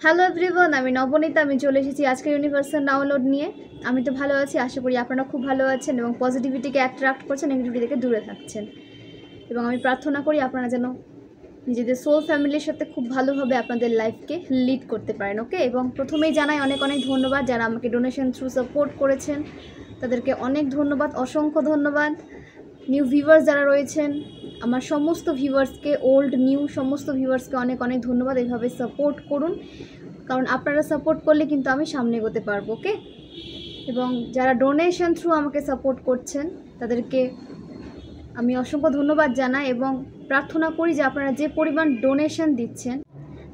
Hello everyone, আমি নবনীতা। আমি চলে এসেছি আজকের ইউনিভার্সাল ডাউনলোড নিয়ে। আমি তো ভালো আছি, আশা করি আপনারা খুব ভালো আছেন এবং পজিটিভিটিকে অ্যাট্রাক্ট করছেন, নেগেটিভিটি থেকে দূরে থাকছেন। এবং আমি প্রার্থনা করি আপনারা যেন নিজেদের সোল ফ্যামিলির সাথে খুব ভালোভাবে আপনাদের লাইফকে লিড করতে পারেন। ওকে, এবং প্রথমেই জানাই অনেক অনেক ধন্যবাদ যারা আমাকে ডোনেশন থ্রু সাপোর্ট করেছেন, তাদেরকে অনেক ধন্যবাদ, অসংখ্য ধন্যবাদ। নিউ ভিউয়ার্স যারা রয়েছেন, আমার সমস্ত ভিউয়ার্সকে, ওল্ড নিউ সমস্ত ভিউয়ার্সকে অনেক অনেক ধন্যবাদ। এইভাবে সাপোর্ট করুন, কারণ আপনারা সাপোর্ট করলে কিন্তু আমি সামনে এগোতে পারবো। ওকে, এবং যারা ডোনেশন থ্রু আমাকে সাপোর্ট করছেন তাদেরকে আমি অসংখ্য ধন্যবাদ জানাই এবং প্রার্থনা করি যে আপনারা যে পরিমাণ ডোনেশন দিচ্ছেন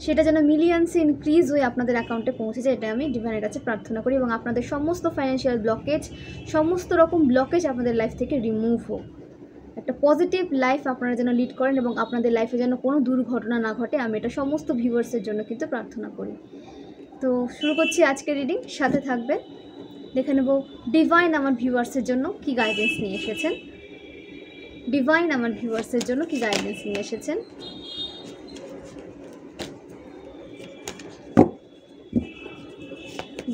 সেটা যেন মিলিয়ন্সে ইনক্রিজ হয়ে আপনাদের অ্যাকাউন্টে পৌঁছে যায়, এটা আমি ডিভাইনের কাছে প্রার্থনা করি। এবং আপনাদের সমস্ত ফাইন্যান্সিয়াল ব্লকেজ, সমস্ত রকম ব্লকেজ আপনাদের লাইফ থেকে রিমুভ হোক। একটা পজিটিভ লাইফ আপনারা যেন লিড করেন এবং আপনাদের লাইফে যেন কোনো দুর্ঘটনা না ঘটে, আমি এটা সমস্ত ভিউয়ার্সের জন্য কিন্তু প্রার্থনা করি। তো শুরু করছি আজকে রিডিং, সাথে থাকবে। দেখে নেব ডিভাইন আমার ভিউয়ার্সের জন্য কি গাইডেন্স নিয়ে এসেছেন। ডিভাইন আমার ভিউয়ার্সের জন্য কি গাইডেন্স নিয়ে এসেছেন।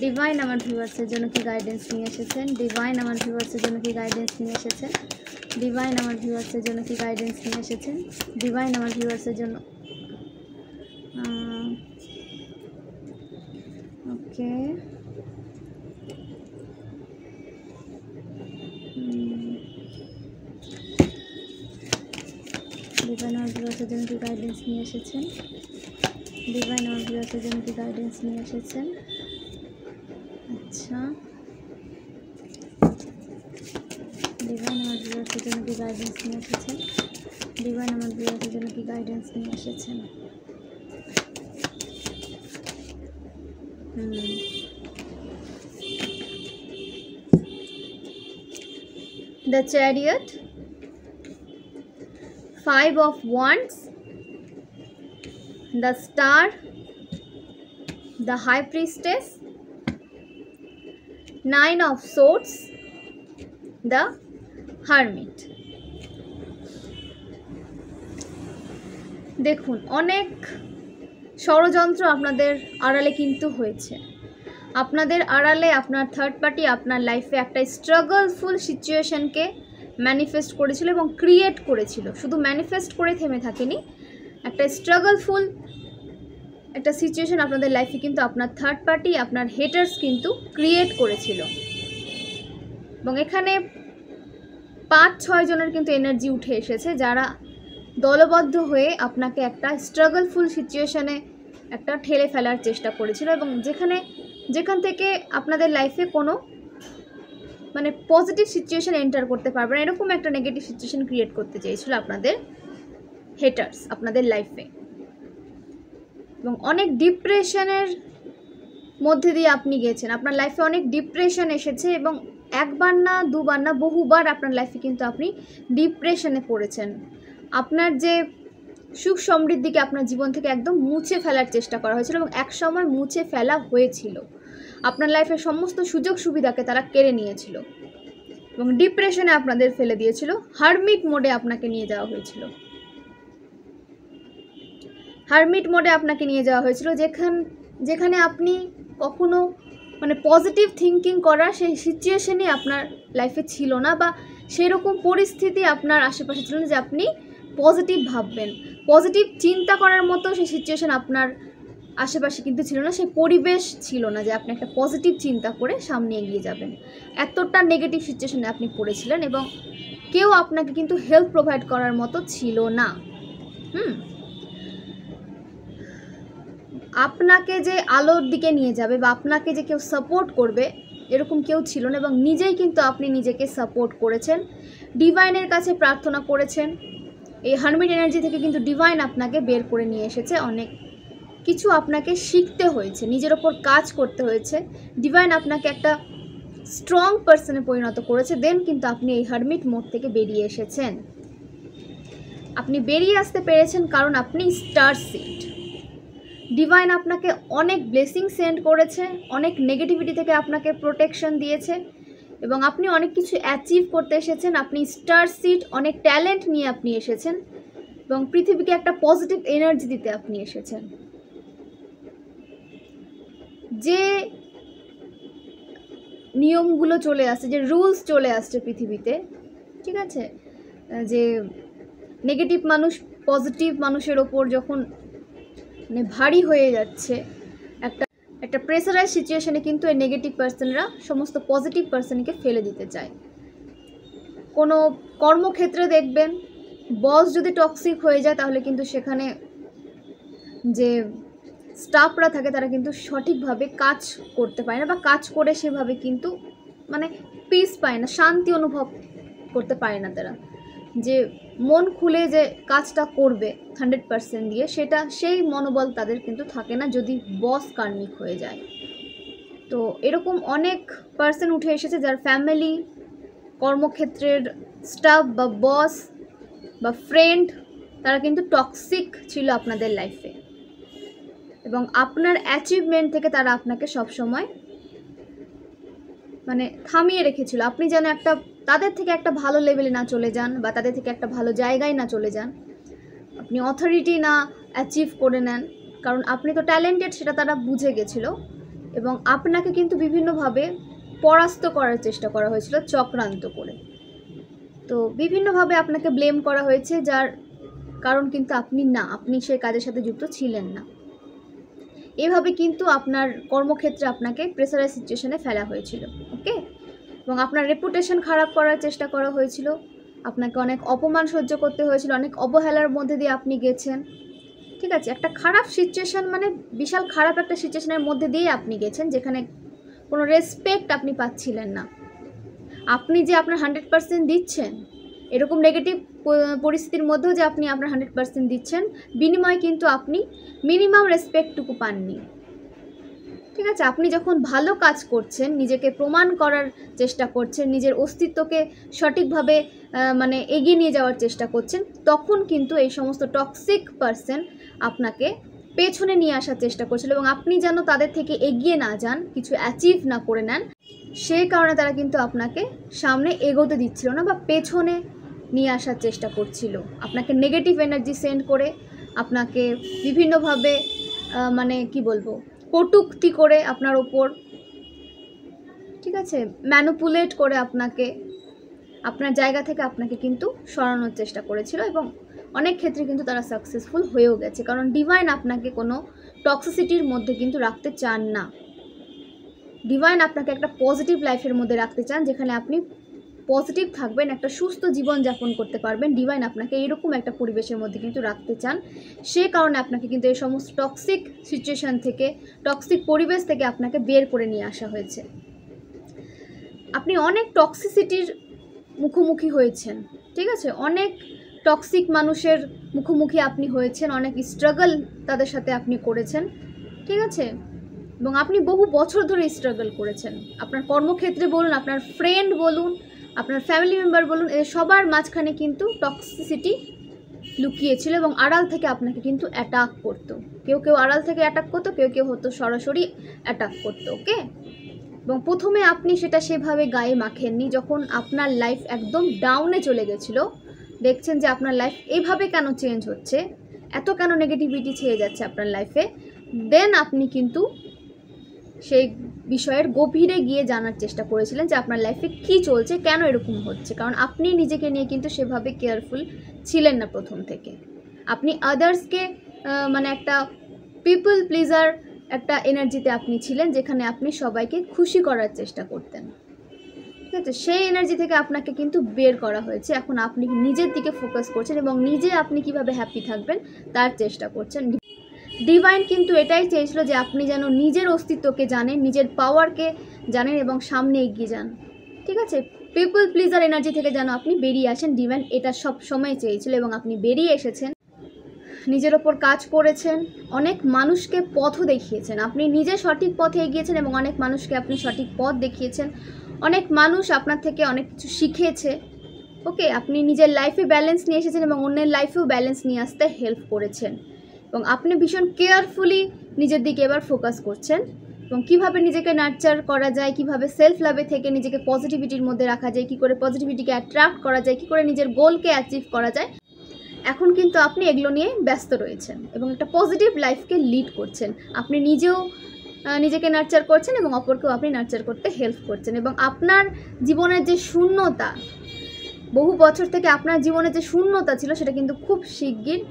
ডিভাইন আমার ভিউয়ার্সের জন্য কি গাইডেন্স নিয়ে এসেছেন। ডিভাইন আমার ভিউয়ার্সের জন্য কি গাইডেন্স নিয়ে এসেছেন। ডিভাইন আমার ভিউয়ার্সের জন্য কি গাইডেন্স নিয়ে এসেছেন। ডিভাইন আমার ভিউয়ার্সের জন্য ওকে, ডিভাইন আমার ভিউয়ার্সের জন্য কি গাইডেন্স নিয়ে এসেছেন। ডিভাইন আমার ভিউয়ার্সের জন্য কি গাইডেন্স নিয়ে এসেছেন। আচ্ছা, ডিভাইন আমার ভিউয়ার্সের জন্য কি গাইডেন্স নিয়ে এসেছেন। ডিভাইন আমার ভিউয়ার্সের জন্য কি গাইডেন্স নিয়ে এসেছেন। The Chariot, 5 of Wands, the Star, the High Priestess, 9 of Swords, the Hermit. দেখুন, অনেক ষড়যন্ত্র আপনাদের আড়ালে কিন্তু হয়েছে। আপনাদের আড়ালে আপনার থার্ড পার্টি আপনার লাইফে একটা স্ট্রাগলফুল সিচুয়েশনকে ম্যানিফেস্ট করেছিল এবং ক্রিয়েট করেছিল। শুধু ম্যানিফেস্ট করে থেমে থাকেনি, একটা স্ট্রাগলফুল একটা সিচুয়েশন আপনাদের লাইফে কিন্তু আপনার থার্ড পার্টি, আপনার হেটার্স কিন্তু ক্রিয়েট করেছিল। এবং এখানে 5-6 জনের কিন্তু এনার্জি উঠে এসেছে যারা দলবদ্ধ হয়ে আপনাকে একটা স্ট্রাগলফুল সিচুয়েশনে একটা ঠেলে ফেলার চেষ্টা করেছিল এবং যেখান থেকে আপনাদের লাইফে কোনো মানে পজিটিভ সিচুয়েশন এন্টার করতে পারবে না, এরকম একটা নেগেটিভ সিচুয়েশন ক্রিয়েট করতে চেয়েছিল আপনাদের হেটার্স আপনাদের লাইফে। এবং অনেক ডিপ্রেশনের মধ্যে দিয়ে আপনি গেছেন, আপনার লাইফে অনেক ডিপ্রেশন এসেছে এবং একবার না দুবার না বহুবার আপনার লাইফে কিন্তু আপনি ডিপ্রেশনে পড়েছেন। আপনার যে সুখ সমৃদ্ধিকে আপনার জীবন থেকে একদম মুছে ফেলার চেষ্টা করা হয়েছিল এবং একসময় মুছে ফেলা হয়েছিল। আপনার লাইফের সমস্ত সুযোগ সুবিধাকে তারা কেড়ে নিয়েছিল এবং ডিপ্রেশনে আপনাদের ফেলে দিয়েছিল। হারমিট মোডে আপনাকে নিয়ে যাওয়া হয়েছিল। হারমিট মোডে আপনাকে নিয়ে যাওয়া হয়েছিল যেখানে আপনি কখনো মানে পজিটিভ থিঙ্কিং করার সেই সিচুয়েশনই আপনার লাইফে ছিল না, বা সেরকম পরিস্থিতি আপনার আশেপাশে ছিল না যে আপনি পজিটিভ ভাববেন, পজিটিভ চিন্তা করার মতো সেই সিচুয়েশন আপনার আশেপাশে কিন্তু ছিল না, সেই পরিবেশ ছিল না যে আপনি একটা পজিটিভ চিন্তা করে সামনে এগিয়ে যাবেন। এতটা নেগেটিভ সিচুয়েশনে আপনি পড়েছিলেন এবং কেউ আপনাকে কিন্তু হেল্প প্রোভাইড করার মতো ছিল না। আপনাকে যে আলোর দিকে নিয়ে যাবে বা আপনাকে যে কেউ সাপোর্ট করবে এরকম কেউ ছিল না এবং নিজেই কিন্তু আপনি নিজেকে সাপোর্ট করেছেন, ডিভাইনের কাছে প্রার্থনা করেছেন। এই হারমিট এনার্জি থেকে কিন্তু ডিভাইন আপনাকে বের করে নিয়ে এসেছে। অনেক কিছু আপনাকে শিখতে হয়েছে, নিজের ওপর কাজ করতে হয়েছে। ডিভাইন আপনাকে একটা স্ট্রং পার্সনে পরিণত করেছে, দেন কিন্তু আপনি এই হারমিট মোড থেকে বেরিয়ে এসেছেন। আপনি বেরিয়ে আসতে পেরেছেন কারণ আপনি স্টার সিড। ডিভাইন আপনাকে অনেক ব্লেসিং সেন্ড করেছে, অনেক নেগেটিভিটি থেকে আপনাকে প্রোটেকশন দিয়েছে এবং আপনি অনেক কিছু অ্যাচিভ করতে এসেছেন। আপনি স্টার সিড, অনেক ট্যালেন্ট নিয়ে আপনি এসেছেন এবং পৃথিবীকে একটা পজিটিভ এনার্জি দিতে আপনি এসেছেন। যে নিয়মগুলো চলে আসছে, যে রুলস চলে আসছে পৃথিবীতে, ঠিক আছে, যে নেগেটিভ মানুষ পজিটিভ মানুষের ওপর যখন মানে ভারী হয়ে যাচ্ছে, একটা প্রেসারাইজ সিচুয়েশনে কিন্তু এই নেগেটিভ পার্সনরা সমস্ত পজিটিভ পার্সনকে ফেলে দিতে চায়। কোনো কর্মক্ষেত্রে দেখবেন বস যদি টক্সিক হয়ে যায় তাহলে কিন্তু সেখানে যে স্টাফরা থাকে তারা কিন্তু সঠিকভাবে কাজ করতে পারে না, বা কাজ করে সেভাবে কিন্তু মানে পিস পায় না, শান্তি অনুভব করতে পারে না তারা, যে মন খুলে যে কাজটা করবে 100% দিয়ে সেই মনোবল তাদের কিন্তু থাকে না যদি বস কার্মিক হয়ে যায়। তো এরকম অনেক পার্সন উঠে এসেছে যার ফ্যামিলি, কর্মক্ষেত্রের স্টাফ বা বস বা ফ্রেন্ড তারা কিন্তু টক্সিক ছিল আপনাদের লাইফে, এবং আপনার অ্যাচিভমেন্ট থেকে তারা আপনাকে সবসময় মানে থামিয়ে রেখেছিল। আপনি যেন তাদের থেকে একটা ভালো লেভেলে না চলে যান, বা তাদের থেকে একটা ভালো জায়গায় না চলে যান, আপনি অথরিটি না অ্যাচিভ করে নেন, কারণ আপনি তো ট্যালেন্টেড সেটা তারা বুঝে গেছিলো, এবং আপনাকে কিন্তু বিভিন্নভাবে পরাস্ত করার চেষ্টা করা হয়েছিল চক্রান্ত করে। তো বিভিন্নভাবে আপনাকে ব্লেম করা হয়েছে, যার কারণ কিন্তু আপনি সেই কাজের সাথে যুক্ত ছিলেন না। এভাবে কিন্তু আপনার কর্মক্ষেত্রে আপনাকে প্রেসারাইজ সিচুয়েশনে ফেলা হয়েছিল, ওকে, এবং আপনার রেপুটেশন খারাপ করার চেষ্টা করা হয়েছিল, আপনাকে অনেক অপমান সহ্য করতে হয়েছিল, অনেক অবহেলার মধ্যে দিয়ে আপনি গেছেন, ঠিক আছে, একটা খারাপ সিচুয়েশন মানে বিশাল খারাপ একটা সিচুয়েশনের মধ্যে দিয়ে আপনি গেছেন, যেখানে কোনো রেসপেক্ট আপনি পাচ্ছিলেন না। আপনি যে আপনার 100% দিচ্ছেন, এরকম নেগেটিভ পরিস্থিতির মধ্যেও যে আপনি আপনার 100% দিচ্ছেন, বিনিময়ে কিন্তু আপনি মিনিমাম রেসপেক্টটুকু পাননি, ঠিক আছে। আপনি যখন ভালো কাজ করছেন, নিজেকে প্রমাণ করার চেষ্টা করছেন, নিজের অস্তিত্বকে সঠিকভাবে মানে এগিয়ে নিয়ে যাওয়ার চেষ্টা করছেন, তখন কিন্তু এই সমস্ত টক্সিক পার্সন আপনাকে পেছনে নিয়ে আসার চেষ্টা করছিল, এবং আপনি যেন তাদের থেকে এগিয়ে না যান, কিছু অ্যাচিভ না করে নেন, সেই কারণে তারা কিন্তু আপনাকে সামনে এগোতে দিচ্ছিল না, বা পেছনে নিয়ে আসার চেষ্টা করছিল, আপনাকে নেগেটিভ এনার্জি সেন্ড করে, আপনাকে বিভিন্নভাবে মানে কি বলবো, কটূক্তি করে আপনার ওপর, ঠিক আছে, ম্যানিপুলেট করে আপনাকে আপনার জায়গা থেকে আপনাকে কিন্তু সরানোর চেষ্টা করেছিল, এবং অনেক ক্ষেত্রে কিন্তু তারা সাকসেসফুল হয়েও গেছে, কারণ ডিভাইন আপনাকে কোনো টক্সিসিটির মধ্যে কিন্তু রাখতে চান না। ডিভাইন আপনাকে একটা পজিটিভ লাইফের মধ্যে রাখতে চান, যেখানে আপনি পজিটিভ থাকবেন, একটা সুস্থ জীবন যাপন করতে পারবেন। ডিভাইন আপনাকে এরকম একটা পরিবেশের মধ্যে কিন্তু রাখতে চান, সে কারণে আপনাকে কিন্তু এই সমস্ত টক্সিক সিচুয়েশান থেকে, টক্সিক পরিবেশ থেকে আপনাকে বের করে নিয়ে আসা হয়েছে। আপনি অনেক টক্সিসিটির মুখোমুখি হয়েছেন, ঠিক আছে, অনেক টক্সিক মানুষের মুখোমুখি আপনি হয়েছেন, অনেক স্ট্রাগল তাদের সাথে আপনি করেছেন, ঠিক আছে, এবং আপনি বহু বছর ধরে স্ট্রাগল করেছেন। আপনার কর্মক্ষেত্রে বলুন, আপনার ফ্রেন্ড বলুন, আপনার ফ্যামিলি মেম্বার বলুন, এদের সবার মাঝখানে কিন্তু টক্সিসিটি লুকিয়েছিল, এবং আড়াল থেকে আপনাকে কিন্তু অ্যাটাক করতো। কেউ আড়াল থেকে অ্যাটাক করতো, কেউ হতো সরাসরি অ্যাটাক করতো, ওকে। এবং প্রথমে আপনি সেটা সেভাবে গায়ে মাখেননি, যখন আপনার লাইফ একদম ডাউনে চলে গেছিলো, দেখছেন যে আপনার লাইফ এইভাবে কেন চেঞ্জ হচ্ছে, এত কেন নেগেটিভিটি ছেয়ে যাচ্ছে আপনার লাইফে, দেন আপনি কিন্তু সেই বিষয়ের গভীরে গিয়ে জানার চেষ্টা করেছিলেন যে আপনার লাইফে কি চলছে, কেন এরকম হচ্ছে, কারণ আপনি নিজেকে নিয়ে কিন্তু সেভাবে কেয়ারফুল ছিলেন না প্রথম থেকে। আপনি আদার্সকে মানে একটা পিপল প্লিজার একটা এনার্জিতে আপনি ছিলেন, যেখানে আপনি সবাইকে খুশি করার চেষ্টা করতেন, ঠিক আছে। সেই এনার্জি থেকে আপনাকে কিন্তু বের করা হয়েছে। এখন আপনি নিজের দিকে ফোকাস করছেন, এবং নিজে আপনি কিভাবে হ্যাপি থাকবেন তার চেষ্টা করছেন। ডিভাইন কিন্তু এটাই চেয়েছিল যে আপনি যেন নিজের অস্তিত্বকে জানেন, নিজের পাওয়ারকে জানেন, এবং সামনে এগিয়ে যান, ঠিক আছে। পিপল প্লিজার এনার্জি থেকে যেন আপনি বেরিয়ে আসেন, ডিভাইন এটা সব সময় চেয়েছিল, এবং আপনি বেরিয়ে এসেছেন, নিজের ওপর কাজ করেছেন, অনেক মানুষকে পথও দেখিয়েছেন, আপনি নিজে সঠিক পথে এগিয়েছেন, এবং অনেক মানুষকে আপনি সঠিক পথ দেখিয়েছেন, অনেক মানুষ আপনার থেকে অনেক কিছু শিখেছে, ওকে। আপনি নিজের লাইফে ব্যালেন্স নিয়ে এসেছেন, এবং অন্যের লাইফেও ব্যালেন্স নিয়ে আসতে হেল্প করেছেন, এবং আপনি ভীষণ কেয়ারফুলি নিজের দিকে এবার ফোকাস করছেন, এবং কিভাবে নিজেকে নার্চার করা যায়, কিভাবে সেলফ লাভে থেকে নিজেকে পজিটিভিটির মধ্যে রাখা যায়, কী করে পজিটিভিটিকে অ্যাট্রাক্ট করা যায়, কী করে নিজের গোলকে অ্যাচিভ করা যায়, এখন কিন্তু আপনি এগুলো নিয়ে ব্যস্ত রয়েছেন, এবং একটা পজিটিভ লাইফকে লিড করছেন। আপনি নিজেও নিজেকে নার্চার করছেন এবং অপরকেও আপনি নার্চার করতে হেল্প করছেন। এবং আপনার জীবনের যে শূন্যতা, বহু বছর থেকে আপনার জীবনে যে শূন্যতা ছিল সেটা কিন্তু খুব শিগগির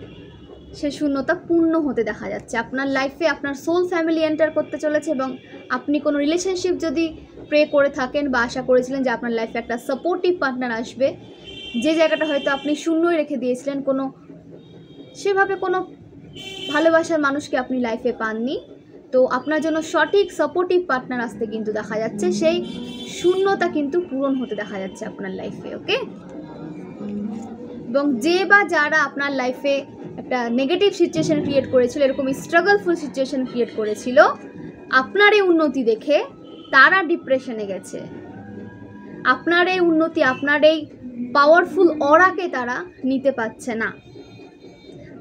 সে শূন্যতা পূর্ণ হতে দেখা যাচ্ছে। আপনার লাইফে আপনার সোল ফ্যামিলি এন্টার করতে চলেছে এবং আপনি কোনো রিলেশনশিপ যদি প্রে করে থাকেন বা আশা করেছিলেন যে আপনার লাইফে একটা সাপোর্টিভ পার্টনার আসবে, যে জায়গাটা হয়তো আপনি শূন্যই রেখে দিয়েছিলেন, সেভাবে কোনো ভালোবাসার মানুষকে আপনি লাইফে পাননি, তো আপনার জন্য সঠিক সাপোর্টিভ পার্টনার আসতে কিন্তু দেখা যাচ্ছে। সেই শূন্যতা কিন্তু পূরণ হতে দেখা যাচ্ছে আপনার লাইফে। ওকে, এবং যে বা যারা আপনার লাইফে একটা নেগেটিভ সিচুয়েশন ক্রিয়েট করেছিল, এরকম স্ট্রাগলফুল সিচুয়েশন ক্রিয়েট করেছিল, আপনার এই উন্নতি দেখে তারা ডিপ্রেশনে গেছে। আপনার এই উন্নতি, আপনার এই পাওয়ারফুল অরাকে তারা নিতে পারছে না।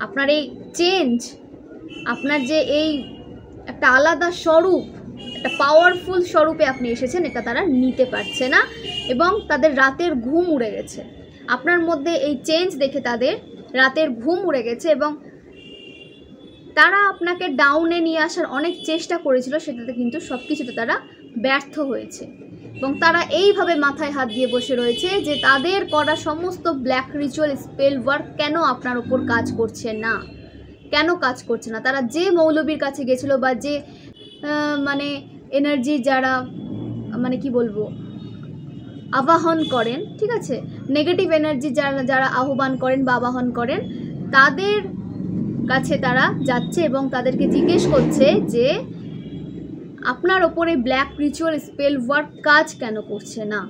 আপনার এই চেঞ্জ, আপনার যে এই একটা আলাদা স্বরূপ, একটা পাওয়ারফুল স্বরূপে আপনি এসেছেন, এটা তারা নিতে পারছে না এবং তাদের রাতের ঘুম উড়ে গেছে। আপনার মধ্যে এই চেঞ্জ দেখে তাদের রাতের ঘুম উড়ে গেছে এবং তারা আপনাকে ডাউনে নিয়ে আসার অনেক চেষ্টা করেছিল, সেটাতে কিন্তু সব কিছুতে তারা ব্যর্থ হয়েছে। এবং তারা এইভাবে মাথায় হাত দিয়ে বসে রয়েছে যে তাদের করা সমস্ত ব্ল্যাক রিচুয়াল স্পেল ওয়ার্ক কেন আপনার ওপর কাজ করছে না, কেন কাজ করছে না। তারা যে মৌলবীর কাছে গেছিলো বা যে মানে এনার্জি যারা মানে কি বলবো আবাহন করেন, ঠিক আছে, নেগেটিভ এনার্জি যারা আহ্বান করেন বা আবাহন করেন, তাদের কাছে তারা যাচ্ছে এবং তাদেরকে জিজ্ঞেস করছে যে আপনার ওপরে ব্ল্যাক রিচুয়াল স্পেল ওয়ার্ক কাজ কেন করছে না।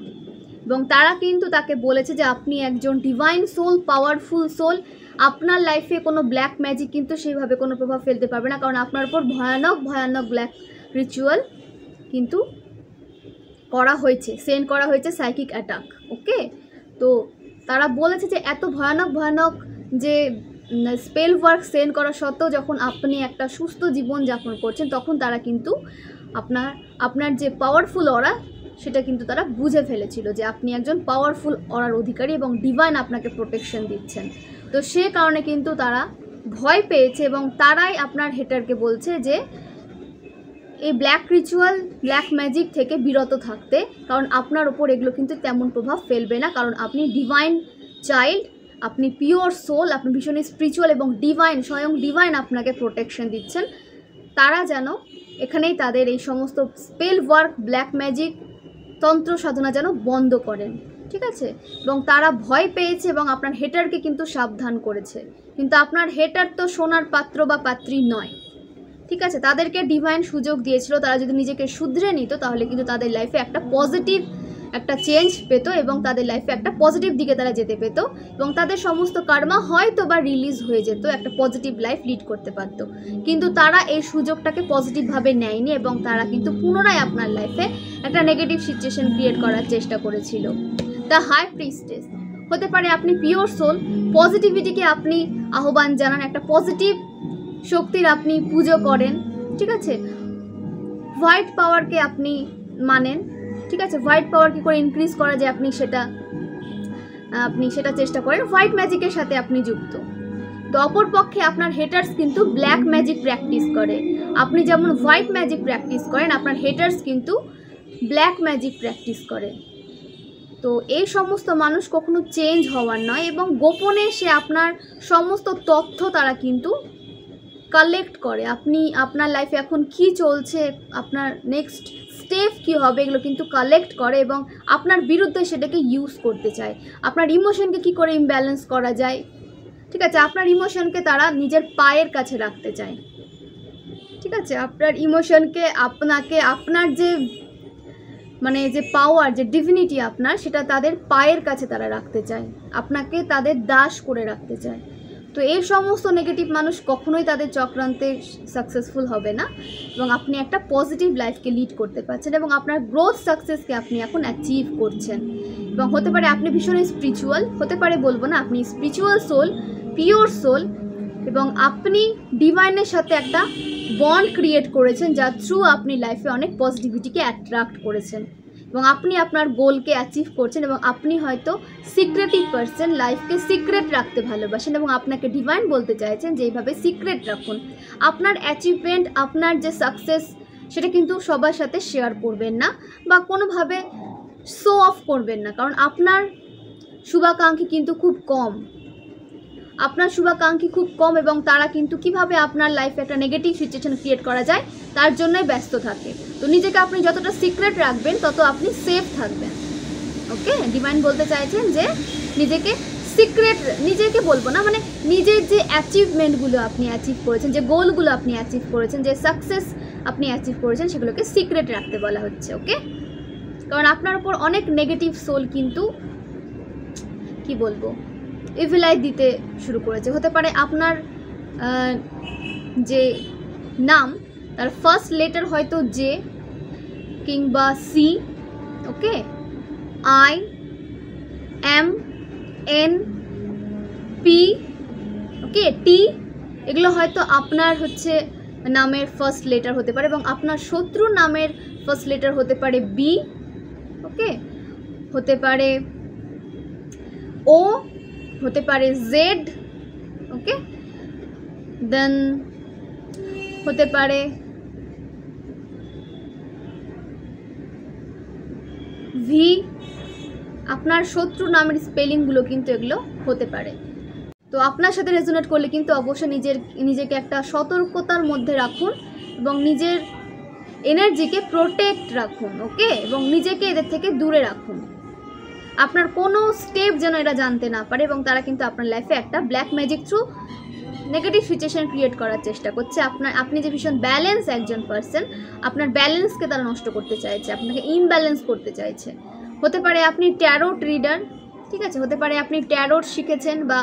এবং তারা কিন্তু তাকে বলেছে যে আপনি একজন ডিভাইন সোল, পাওয়ারফুল সোল, আপনার লাইফে কোনো ব্ল্যাক ম্যাজিক কিন্তু সেইভাবে কোনো প্রভাব ফেলতে পারবে না, কারণ আপনার উপর ভয়ানক ভয়ানক ব্ল্যাক রিচুয়াল কিন্তু করা হয়েছে, সেন্ড করা হয়েছে সাইকিক অ্যাটাক। ওকে, তো তারা বলেছে যে এত ভয়ানক ভয়ানক যে স্পেল ওয়ার্ক সেন্ড করা সত্ত্বেও যখন আপনি একটা সুস্থ জীবন যাপন করছেন, তখন তারা কিন্তু আপনার যে পাওয়ারফুল অরা সেটা কিন্তু তারা বুঝে ফেলেছিল যে আপনি একজন পাওয়ারফুল অরার অধিকারী এবং ডিভাইন আপনাকে প্রোটেকশন দিচ্ছেন। তো সে কারণে কিন্তু তারা ভয় পেয়েছে এবং তারাই আপনার হেটারকে বলছে যে এই ব্ল্যাক রিচুয়াল, ব্ল্যাক ম্যাজিক থেকে বিরত থাকতে, কারণ আপনার ওপর এগুলো কিন্তু তেমন প্রভাব ফেলবে না, কারণ আপনি ডিভাইন চাইল্ড, আপনি পিওর সোল, আপনি ভীষণ স্পিরিচুয়াল এবং ডিভাইন, স্বয়ং ডিভাইন আপনাকে প্রোটেকশন দিচ্ছেন। তারা যেন এখানেই তাদের এই সমস্ত স্পেল ওয়ার্ক, ব্ল্যাক ম্যাজিক, তন্ত্র সাধনা যেন বন্ধ করেন, ঠিক আছে। এবং তারা ভয় পেয়েছে এবং আপনার হেটারকে কিন্তু সাবধান করেছে, কিন্তু আপনার হেটার তো সোনার পাত্র বা পাত্রী নয়, ঠিক আছে। তাদেরকে ডিভাইন সুযোগ দিয়েছিল, তারা যদি নিজেকে শুধরে নিত তাহলে কিন্তু তাদের লাইফে একটা পজিটিভ একটা চেঞ্জ পেত এবং তাদের লাইফে একটা পজিটিভ দিকে তারা যেতে পেত এবং তাদের সমস্ত কর্মা হয়তো বা রিলিজ হয়ে যেত, একটা পজিটিভ লাইফ লিড করতে পারত। কিন্তু তারা এই সুযোগটাকে পজিটিভভাবে নেয়নি এবং তারা কিন্তু পুনরায় আপনার লাইফে একটা নেগেটিভ সিচুয়েশন ক্রিয়েট করার চেষ্টা করেছিল। দ্য হাই প্রিস্টেস হতে পারে আপনি পিওর সোল, পজিটিভিটিকে আপনি আহ্বান জানান, একটা পজিটিভ শক্তির আপনি পুজো করেন, ঠিক আছে। হোয়াইট পাওয়ারকে আপনি মানেন, ঠিক আছে। হোয়াইট পাওয়ার কী করে ইনক্রিজ করা যায় আপনি সেটা চেষ্টা করেন, হোয়াইট ম্যাজিকের সাথে আপনি যুক্ত। তো অপরপক্ষে আপনার হেটার্স কিন্তু ব্ল্যাক ম্যাজিক প্র্যাকটিস করে। আপনি যেমন হোয়াইট ম্যাজিক প্র্যাকটিস করেন, আপনার হেটার্স কিন্তু ব্ল্যাক ম্যাজিক প্র্যাকটিস করে। তো এই সমস্ত মানুষ কখনো চেঞ্জ হওয়ার নয় এবং গোপনে সে আপনার সমস্ত তথ্য তারা কিন্তু কালেক্ট করে। আপনি আপনার লাইফে এখন কি চলছে, আপনার নেক্সট স্টেপ কী হবে, এগুলো কিন্তু কালেক্ট করে এবং আপনার বিরুদ্ধে সেটাকে ইউজ করতে চায়। আপনার ইমোশনকে কি করে ইমব্যালেন্স করা যায়, ঠিক আছে, আপনার ইমোশনকে তারা নিজের পায়ের কাছে রাখতে চায়, ঠিক আছে। আপনার ইমোশনকে আপনার যে যে পাওয়ার, যে ডিভিনিটি আপনার, সেটা তাদের পায়ের কাছে তারা রাখতে চায়, আপনাকে তাদের দাস করে রাখতে চায়। তো এই সমস্ত নেগেটিভ মানুষ কখনোই তাদের চক্রান্তে সাকসেসফুল হবে না এবং আপনি একটা পজিটিভ লাইফকে লিড করতে পারছেন এবং আপনার গ্রোথ সাকসেসকে আপনি এখন অ্যাচিভ করছেন। এবং হতে পারে আপনি ভীষণ স্পিরিচুয়াল, হতে পারে বলবো না, আপনি স্পিরিচুয়াল সোল, পিওর সোল এবং আপনি ডিভাইনের সাথে একটা বন্ড ক্রিয়েট করেছেন, যার থ্রু আপনি লাইফে অনেক পজিটিভিটিকে অ্যাট্রাক্ট করেছেন এবং আপনি আপনার গোলকে অ্যাচিভ করছেন এবং আপনি হয়তো সিক্রেটিভ পারসন, লাইফকে সিক্রেট রাখতে ভালোবাসেন এবং আপনাকে ডিভাইন বলতে চাইছেন যে এইভাবে সিক্রেট রাখুন। আপনার অ্যাচিভমেন্ট, আপনার যে সাকসেস, সেটা কিন্তু সবার সাথে শেয়ার করবেন না বা কোনোভাবে শো অফ করবেন না, কারণ আপনার শুভাকাঙ্ক্ষী কিন্তু খুব কম, এবং তারা কিন্তু কিভাবে আপনার লাইফে একটা নেগেটিভ সিচুয়েশন ক্রিয়েট করা যায় তার জন্যই ব্যস্ত থাকে। তো নিজেকে আপনি যতটা সিক্রেট রাখবেন তত আপনি সেফ থাকবেন। ওকে, ডিভাইন বলতে চাইছেন যে নিজেকে সিক্রেট, নিজেকে বলবো না, মানে নিজের যে অ্যাচিভমেন্টগুলো আপনি অ্যাচিভ করেছেন, যে গোলগুলো আপনি অ্যাচিভ করেছেন, যে সাকসেস আপনি অ্যাচিভ করেছেন, সেগুলোকে সিক্রেট রাখতে বলা হচ্ছে। ওকে, কারণ আপনার উপর অনেক নেগেটিভ সোল কিন্তু কি বলবো ইভিলাই দিতে শুরু করেছে। হতে পারে আপনার যে নাম তার ফার্স্ট লেটার হয়তো জে কিংবা C, okay, I, M, N, P, okay, T, এগুলো হয়তো আপনার হচ্ছে নামের ফার্স্ট লেটার হতে পারে, এবং আপনার শত্রুর নামের ফার্স্ট লেটার হতে পারে বি, ওকে, হতে পারে ও, হতে পারে জেড, ওকে, দেন হতে পারে ভি। আপনার শত্রু নামের স্পেলিংগুলো কিন্তু এগুলো হতে পারে। তো আপনার সাথে রেজোনেট করলে কিন্তু অবশ্যই নিজেকে একটা সতর্কতার মধ্যে রাখুন এবং নিজের এনার্জিকে প্রোটেক্ট রাখুন। ওকে, এবং নিজেকে এদের থেকে দূরে রাখুন। আপনার কোনো স্টেপ যেন এরা জানতে না পারে, এবং তারা কিন্তু আপনার লাইফে একটা black magic through negative situation create করার চেষ্টা করছে। আপনি যে ভীষণ ব্যালেন্স একজন পার্সন, আপনার ব্যালেন্সকে তারা নষ্ট করতে চাইছে, আপনাকে ইমব্যালেন্স করতে চাইছে। হতে পারে আপনি ট্যারোট রিডার, ঠিক আছে, হতে পারে আপনি ট্যারোট শিখেছেন বা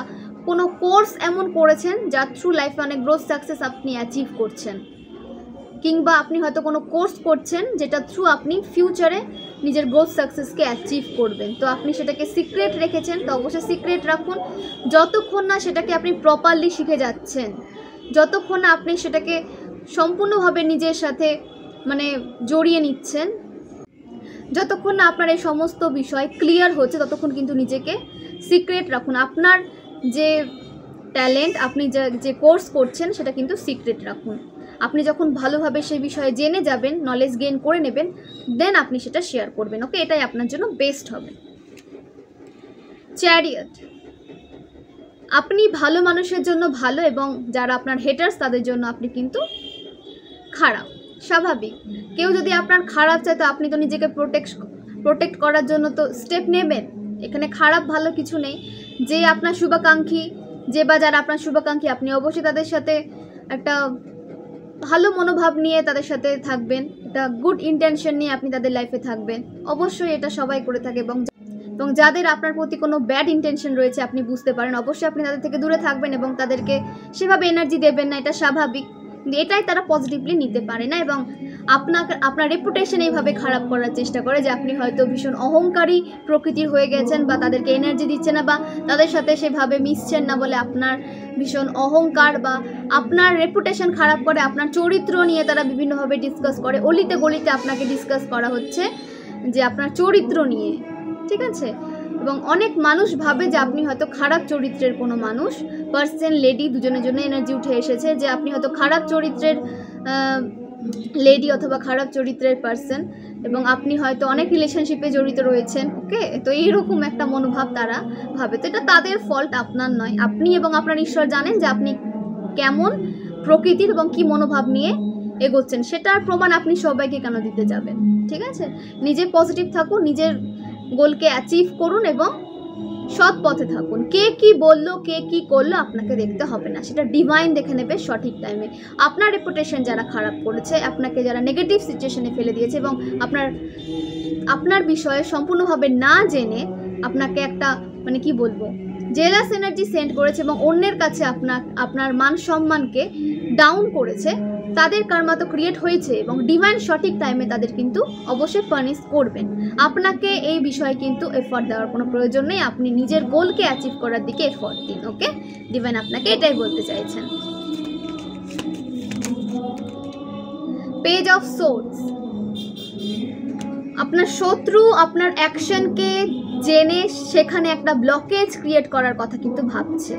কোনো কোর্স এমন করেছেন যার থ্রু লাইফে অনেক গ্রোথ সাকসেস আপনি অ্যাচিভ করছেন, কিংবা আপনি হয়তো কোনো কোর্স করছেন যেটা থ্রু আপনি ফিউচারে নিজের গ্রোথ সাকসেসকে অ্যাচিভ করবেন। তো আপনি সেটাকে সিক্রেট রেখেছেন, তো অবশ্যই সিক্রেট রাখুন যতক্ষণ না সেটাকে আপনি প্রপারলি শিখে যাচ্ছেন, যতক্ষণ না আপনি সেটাকে সম্পূর্ণভাবে নিজের সাথে মানে জড়িয়ে নিচ্ছেন, যতক্ষণ না আপনার এই সমস্ত বিষয় ক্লিয়ার হচ্ছে, ততক্ষণ কিন্তু নিজেকে সিক্রেট রাখুন। আপনার যে ট্যালেন্ট, আপনি যে কোর্স করছেন সেটা কিন্তু সিক্রেট রাখুন। আপনি যখন ভালোভাবে সেই বিষয়ে জেনে যাবেন, নলেজ গেইন করে নেবেন, দেন আপনি সেটা শেয়ার করবেন। ওকে, এটাই আপনার জন্য বেস্ট হবে। চ্যারিয়ট, আপনি ভালো মানুষের জন্য ভালো, এবং যারা আপনার হেটার্স তাদের জন্য আপনি কিন্তু খারাপ। স্বাভাবিক, কেউ যদি আপনার খারাপ চায় তো আপনি তো নিজেকে প্রোটেক্ট করার জন্য তো স্টেপ নেবেন। এখানে খারাপ ভালো কিছু নেই। যে আপনার শুভাকাঙ্ক্ষী, যারা আপনার শুভাকাঙ্ক্ষী, আপনি অবশ্যই তাদের সাথে একটা ভালো মনোভাব নিয়ে তাদের সাথে থাকবেন, একটা গুড ইন্টেনশন নিয়ে আপনি তাদের লাইফে থাকবেন। অবশ্যই এটা সবাই করে থাকে, এবং যাদের আপনার প্রতি কোনো ব্যাড ইন্টেনশন রয়েছে আপনি বুঝতে পারেন, অবশ্যই আপনি তাদের থেকে দূরে থাকবেন এবং তাদেরকে সেভাবে এনার্জি দেবেন না, এটা স্বাভাবিক। এটাই তারা পজিটিভলি নিতে পারে না, এবং আপনার রেপুটেশন এইভাবে খারাপ করার চেষ্টা করে যে আপনি হয়তো ভীষণ অহংকারী প্রকৃতির হয়ে গেছেন, বা তাদেরকে এনার্জি দিচ্ছেন না, বা তাদের সাথে সেভাবে মিশছেন না বলে আপনার ভীষণ অহংকার, বা আপনার রেপুটেশন খারাপ করে, আপনার চরিত্র নিয়ে তারা বিভিন্নভাবে ডিসকাস করে। অলিতে গলিতে আপনাকে ডিসকাস করা হচ্ছে যে আপনার চরিত্র নিয়ে, ঠিক আছে। এবং অনেক মানুষ ভাবে যে আপনি হয়তো খারাপ চরিত্রের কোনো মানুষ, পার্সন লেডি দুজনের জন্য এনার্জি উঠে এসেছে যে আপনি হয়তো খারাপ চরিত্রের লেডি অথবা খারাপ চরিত্রের পার্সন, এবং আপনি হয়তো অনেক রিলেশনশিপে জড়িত রয়েছেন। ওকে, তো এইরকম একটা মনোভাব তারা ভাবে। তো এটা তাদের ফল্ট, আপনার নয়। আপনি এবং আপনার ঈশ্বর জানেন যে আপনি কেমন প্রকৃতির এবং কি মনোভাব নিয়ে এগোচ্ছেন। সেটার প্রমাণ আপনি সবাইকে কেন দিতে যাবেন, ঠিক আছে। নিজে পজিটিভ থাকুন, নিজের গোলকে অ্যাচিভ করুন এবং সৎ পথে থাকুন। কে কি বললো, কে কি করলো আপনাকে দেখতে হবে না, সেটা ডিভাইন দেখে নেবে সঠিক টাইমে। আপনার রেপুটেশন যারা খারাপ করেছে, আপনাকে যারা নেগেটিভ সিচুয়েশনে ফেলে দিয়েছে এবং আপনার বিষয়ে সম্পূর্ণভাবে না জেনে আপনাকে একটা মানে কি বলবো জেলাস এনার্জি সেন্ড করেছে এবং অন্যের কাছে আপনার মান সম্মানকে ডাউন করেছে, তাদের কর্মা তো ক্রিয়েট হয়েছে এবং ডিভাইন সঠিক টাইমে তাদের কিন্তু অবশ্যই পানিশ করবেন। আপনাকে এই বিষয়ে কিন্তু এফোর্ট দেওয়ার কোনো প্রয়োজন নেই, আপনি নিজের গোলকে অ্যাচিভ করার দিকে এফোর্ট দিন। ওকে, ডিভাইন আপনাকে এটাই বলতে চাইছেন। পেজ অফ সোর্ডস, আপনার শত্রু আপনার অ্যাকশনকে জেনে সেখানে একটা ব্লকেজ ক্রিয়েট করার কথা কিন্তু ভাবছে।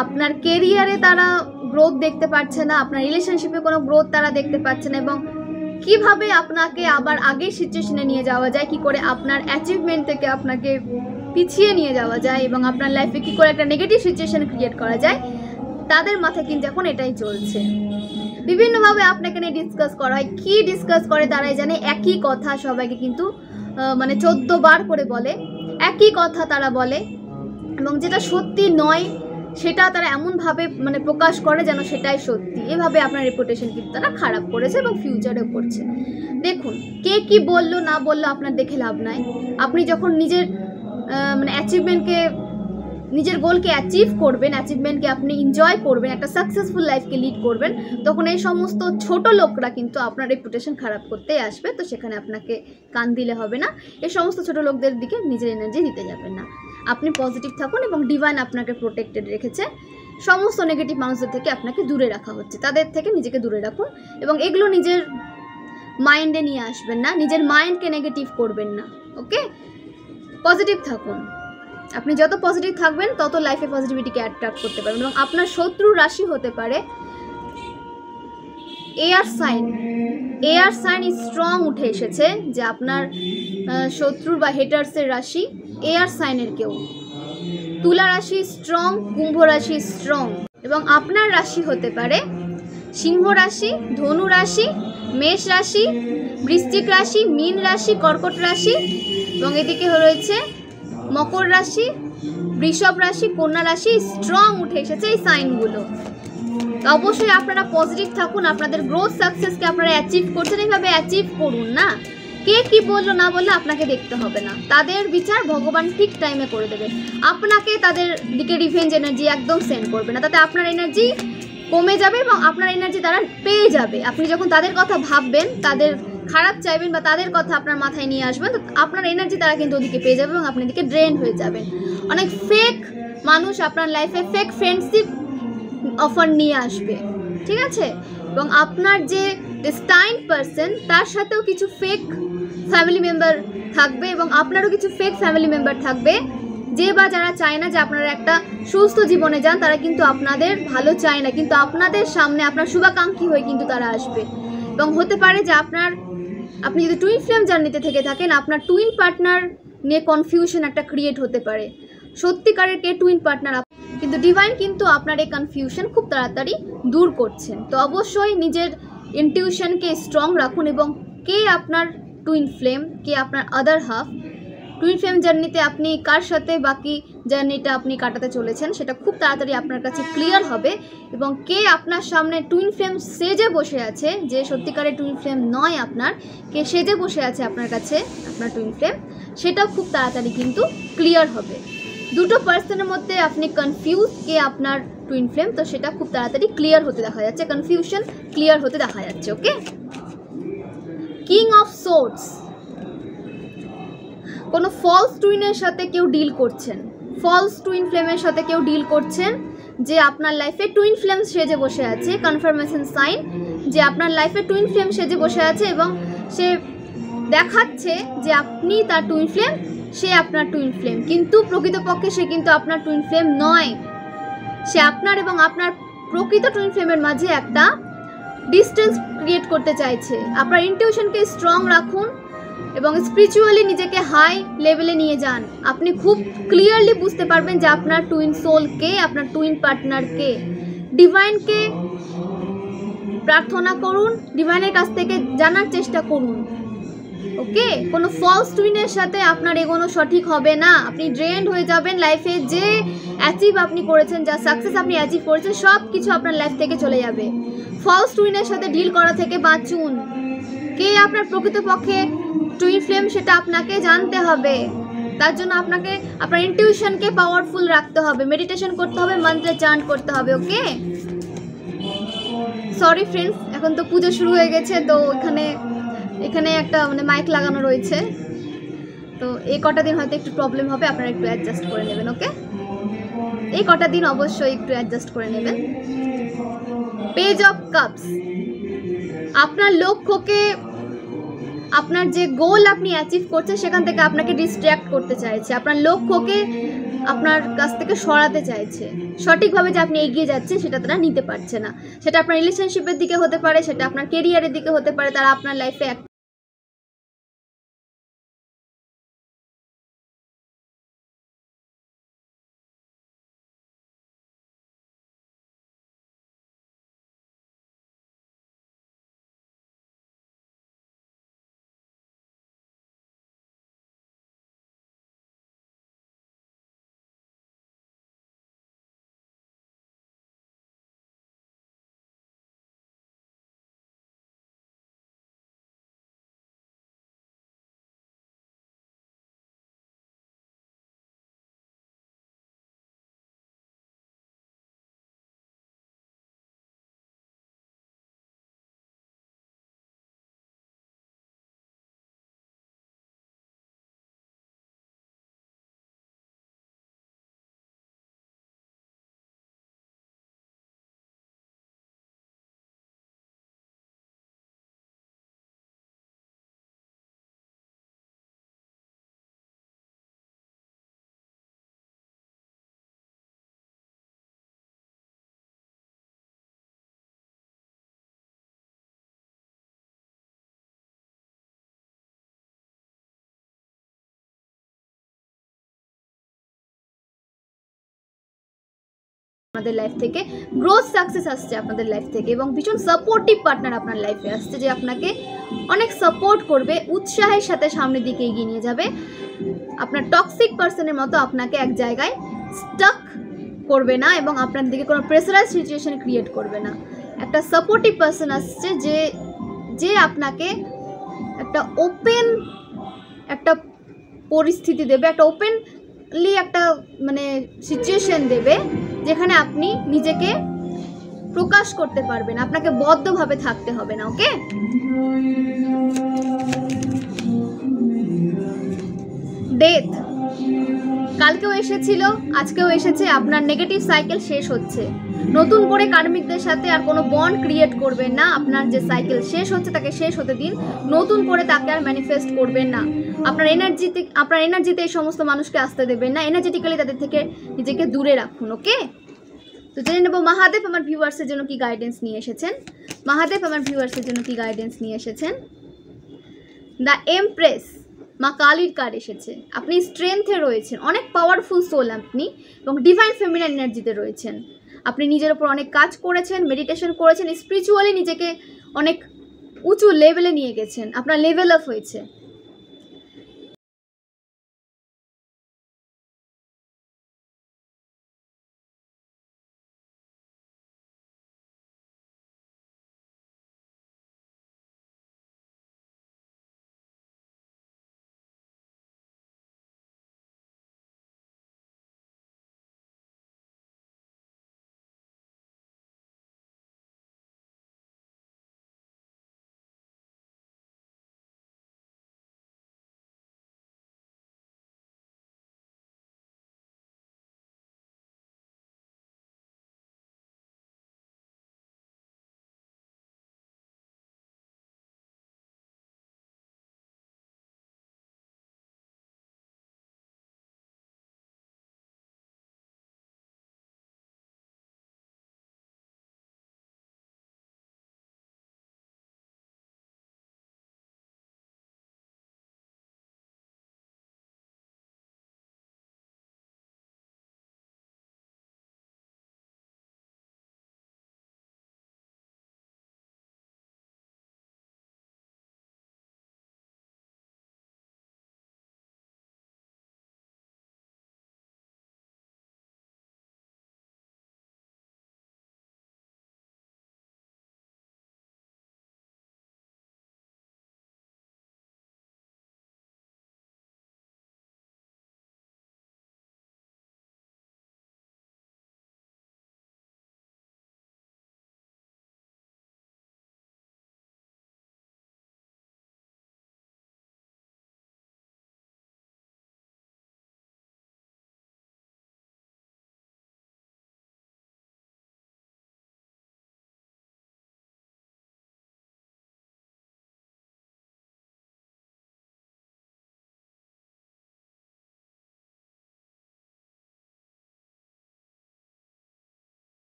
আপনার কেরিয়ারে তারা গ্রোথ দেখতে পাচ্ছে না, আপনার রিলেশনশিপে কোনো গ্রোথ তারা দেখতে পাচ্ছে না, এবং কিভাবে আপনাকে আবার আগের সিচুয়েশনে নিয়ে যাওয়া যায়, কি করে আপনার অ্যাচিভমেন্ট থেকে আপনাকে পিছিয়ে নিয়ে যাওয়া যায়, এবং আপনার লাইফে কি করে একটা নেগেটিভ সিচুয়েশন ক্রিয়েট করা যায়, তাদের মাথায় কিন্তু এখন এটাই চলছে। বিভিন্নভাবে আপনাকে নিয়ে ডিসকাস করা হয়, কী ডিসকাস করে তারাই জানে। একই কথা সবাইকে কিন্তু মানে 14 বার করে বলে, একই কথা তারা বলে, এবং যেটা সত্যি নয় সেটা তারা এমনভাবে মানে প্রকাশ করে যেন সেটাই সত্যি। এভাবে আপনার রেপুটেশন কিন্তু তারা খারাপ করেছে এবং ফিউচারেও করছে। দেখুন, কে কি বললো না বললো আপনার দেখে লাভ নাই। আপনি যখন নিজের মানে অ্যাচিভমেন্টকে, নিজের গোলকে অ্যাচিভ করবেন, অ্যাচিভমেন্টকে আপনি এনজয় করবেন, একটা সাকসেসফুল লাইফকে লিড করবেন, তখন এই সমস্ত ছোট লোকরা কিন্তু আপনার রেপুটেশন খারাপ করতেই আসবে। তো সেখানে আপনাকে কান দিলে হবে না, এই সমস্ত ছোট লোকদের দিকে নিজের এনার্জি দিতে যাবেন না। আপনি পজিটিভ থাকুন, এবং ডিভাইন আপনাকে প্রোটেক্টেড রেখেছে। সমস্ত নেগেটিভ মানুষদের থেকে আপনাকে দূরে রাখা হচ্ছে, তাদের থেকে নিজেকে দূরে রাখুন, এবং এগুলো নিজের মাইন্ডে নিয়ে আসবেন না, নিজের মাইন্ডকে নেগেটিভ করবেন না। ওকে, পজিটিভ থাকুন। আপনি যত পজিটিভ থাকবেন তত লাইফে পজিটিভিটিকে অ্যাট্রাক্ট করতে পারবেন। এবং আপনার শত্রু রাশি হতে পারে air sign. Air sign strong উঠে এসেছে, যে আপনার শত্রুর বা হেটার্সের রাশি এয়ার সাইনের কেউ। তুলা রাশি স্ট্রং, কুম্ভ রাশি স্ট্রং। এবং আপনার রাশি হতে পারে সিংহ রাশি, ধনু রাশি, মেষ রাশি, বৃশ্চিক রাশি, মীন রাশি, কর্কট রাশি, এবং এদিকে রয়েছে মকর রাশি, বৃষভ রাশি, কন্যা রাশি। স্ট্রং উঠে এসেছে এই সাইনগুলো। তো অবশ্যই আপনারা পজিটিভ থাকুন, আপনাদের গ্রোথ সাকসেসকে আপনারা অ্যাচিভ করছেন, এইভাবে অ্যাচিভ করুন না। কে কি বললো না বললে আপনাকে দেখতে হবে না, তাদের বিচার ভগবান ঠিক টাইমে করে দেবে। আপনাকে তাদের দিকে রিভেঞ্জ এনার্জি একদম সেন্ড করবে না, তাতে আপনার এনার্জি কমে যাবে এবং আপনার এনার্জি তারা পেয়ে যাবে। আপনি যখন তাদের কথা ভাববেন, তাদের খারাপ চাইবেন বা তাদের কথা আপনার মাথায় নিয়ে আসবেন, তো আপনার এনার্জি তারা কিন্তু ওদিকে পেয়ে যাবে এবং আপনি এদিকে ড্রেন হয়ে যাবেন। অনেক ফেক মানুষ আপনার লাইফে ফেক ফ্রেন্ডশিপ অফার নিয়ে আসবে, ঠিক আছে? এবং আপনার যে ডেস্টাইন্ড পারসন, তার সাথেও কিছু ফেক ফ্যামিলি মেম্বার থাকবে, এবং আপনারও কিছু ফেক ফ্যামিলি মেম্বার থাকবে, যে বা যারা চায় না যে আপনারা একটা সুস্থ জীবনে যান, তারা কিন্তু আপনাদের ভালো চায় না, কিন্তু আপনাদের সামনে আপনার শুভাকাঙ্ক্ষী হয়ে কিন্তু তারা আসবে। এবং হতে পারে যে আপনি যদি টুইন ফ্লেম জার্নিতে থেকে থাকেন, আপনার টুইন পার্টনার নিয়ে কনফিউশন একটা ক্রিয়েট হতে পারে। সত্যিকারের কে টুইন পার্টনার, কিন্তু ডিভাইন কিন্তু আপনার এই কনফিউশন খুব তাড়াতাড়ি দূর করছেন। তো অবশ্যই নিজের ইনটিউশনকে স্ট্রং রাখুন, এবং কে আপনার টুইন ফ্লেম, কে আপনার আদার হাফ, টুইন ফ্লেম জার্নিতে আপনি কার সাথে বাকি জার্নিটা আপনি কাটাতে চলেছেন, সেটা খুব তাড়াতাড়ি আপনার কাছে ক্লিয়ার হবে। এবং কে আপনার সামনে টুইন ফ্লেম সেজে বসে আছে, যে সত্যিকারের টুইন ফ্লেম নয় আপনার, কে সেজে বসে আছে আপনার কাছে আপনার টুইন ফ্লেম, সেটাও খুব তাড়াতাড়ি কিন্তু ক্লিয়ার হবে। দুটো পার্সনের মধ্যে আপনি কনফিউজ কে আপনার টুইন ফ্লেম, তো সেটা খুব তাড়াতাড়ি ক্লিয়ার হতে দেখা যাচ্ছে, কনফিউশন ক্লিয়ার হতে দেখা যাচ্ছে। ওকে, কিং অফ সোর্ডস, কোনো ফলস টুইনের সাথে কেউ ডিল করছেন, ফলস টুইন ফ্লেমের সাথে কেউ ডিল করছেন, যে আপনার লাইফে টুইন ফ্লেম সেজে বসে আছে। কনফার্মেশন সাইন যে আপনার লাইফে টুইন ফ্লেম সেজে বসে আছে, এবং সে দেখাচ্ছে যে আপনি তার টুইন ফ্লেম, সে আপনার টুইন ফ্লেম, কিন্তু প্রকৃতপক্ষে সে কিন্তু আপনার টুইন ফ্লেম নয়। সে আপনার এবং আপনার প্রকৃত টুইন ফ্লেমের মাঝে একটা ডিস্টেন্স ক্রিয়েট করতে চাইছে। আপনার ইনটিউশনকে স্ট্রং রাখুন এবং স্পিরিচুয়ালি নিজেকে হাই লেভেলে নিয়ে যান। আপনি খুব ক্লিয়ারলি বুঝতে পারবেন যে আপনার টুইন সোল কে, আপনার টুইন পার্টনার কে। ডিভাইনকে প্রার্থনা করুন, ডিভাইনের কাছ থেকে জানার চেষ্টা করুন। ওকে, কোনো ফলস টুইনের সাথে আপনার এগোনো সঠিক হবে না, আপনি ড্রেন্ড হয়ে যাবেন। লাইফে যে অ্যাচিভ আপনি করেছেন, যা সাকসেস আপনি অ্যাচিভ করেছেন, সব কিছু আপনার লাইফ থেকে চলে যাবে। ফলস টুইনের সাথে ডিল করা থেকে বাঁচুন। কে আপনার প্রকৃতপক্ষে টুইন ফ্লেম, সেটা আপনাকে জানতে হবে। তার জন্য আপনাকে আপনার ইনটিউশনকে পাওয়ারফুল রাখতে হবে, মেডিটেশন করতে হবে, মন্ত্রে চান্ট করতে হবে। ওকে, সরি ফ্রেন্ডস, এখন তো পুজো শুরু হয়ে গেছে, তো এখানে একটা মানে মাইক লাগানো রয়েছে, তো এই কটা দিন হয়তো একটু প্রবলেম হবে, আপনারা একটু অ্যাডজাস্ট করে নেবেন। ওকে, এই কটা দিন অবশ্যই একটু অ্যাডজাস্ট করে নেবেন। পেজ অফ কাপস, আপনার লক্ষ্যকে, আপনার যে গোল আপনি অ্যাচিভ করছেন সেখান থেকে আপনাকে ডিস্ট্র্যাক্ট করতে চাইছে। আপনার লক্ষ্যকে আপনার কাছ থেকে সরাতে চাইছে, সঠিকভাবে যে আপনি এগিয়ে যাচ্ছেন সেটা তারা নিতে পারছে না। সেটা আপনার রিলেশনশিপের দিকে হতে পারে, সেটা আপনার কেরিয়ারের দিকে হতে পারে। তারা আপনার লাইফে আপনাদের লাইফ থেকে গ্রোথ সাকসেস আসছে আপনাদের লাইফ থেকে, এবং ভীষণ সাপোর্টিভ পার্টনার আপনার লাইফে আসছে, যে আপনাকে অনেক সাপোর্ট করবে, উৎসাহের সাথে সামনের দিকে এগিয়ে নিয়ে যাবে। আপনার টক্সিক পার্সনের মতো আপনাকে এক জায়গায় স্টাক করবে না এবং আপনার দিকে কোনো প্রেসারাইজ সিচুয়েশন ক্রিয়েট করবে না। একটা সাপোর্টিভ পার্সন আসছে যে যে আপনাকে একটা ওপেন একটা পরিস্থিতি দেবে, একটা ওপেনলি একটা মানে সিচুয়েশন দেবে যেখানে আপনি নিজেকে প্রকাশ করতে পারবেন, আপনাকে বদ্ধভাবে থাকতে হবে না। ওকে, ডেথ কালকেও এসেছিল, আজকেও এসেছে। আপনার নেগেটিভ সাইকেল শেষ হচ্ছে, নতুন করে কার্মিকদের সাথে আর কোনো বন্ড ক্রিয়েট করবেন না। আপনার যে সাইকেল শেষ হচ্ছে তাকে শেষ হতে দিন, নতুন করে তাকে আর ম্যানিফেস্ট করবেন না। আপনার এনার্জিতে এই সমস্ত মানুষকে আসতে দেবেন না, এনার্জেটিক্যালি তাদের থেকে নিজেকে দূরে রাখুন। ওকে, তো জেনে নেব মহাদেব আমার ভিউয়ার্সের জন্য কি গাইডেন্স নিয়ে এসেছেন। মহাদেব আমার ভিউয়ার্সের জন্য কি গাইডেন্স নিয়ে এসেছেন। দ্য এমপ্রেস, মা কালীর কার্ড এসেছে। আপনি স্ট্রেংথে রয়েছেন, অনেক পাওয়ারফুল সোল আপনি, এবং ডিভাইন ফেমিনাইন এনার্জিতে রয়েছেন। আপনি নিজের উপর অনেক কাজ করেছেন, মেডিটেশন করেছেন, স্পিরিচুয়ালি নিজেকে অনেক উঁচু লেভেলে নিয়ে গেছেন, আপনার লেভেল আপ হয়েছে।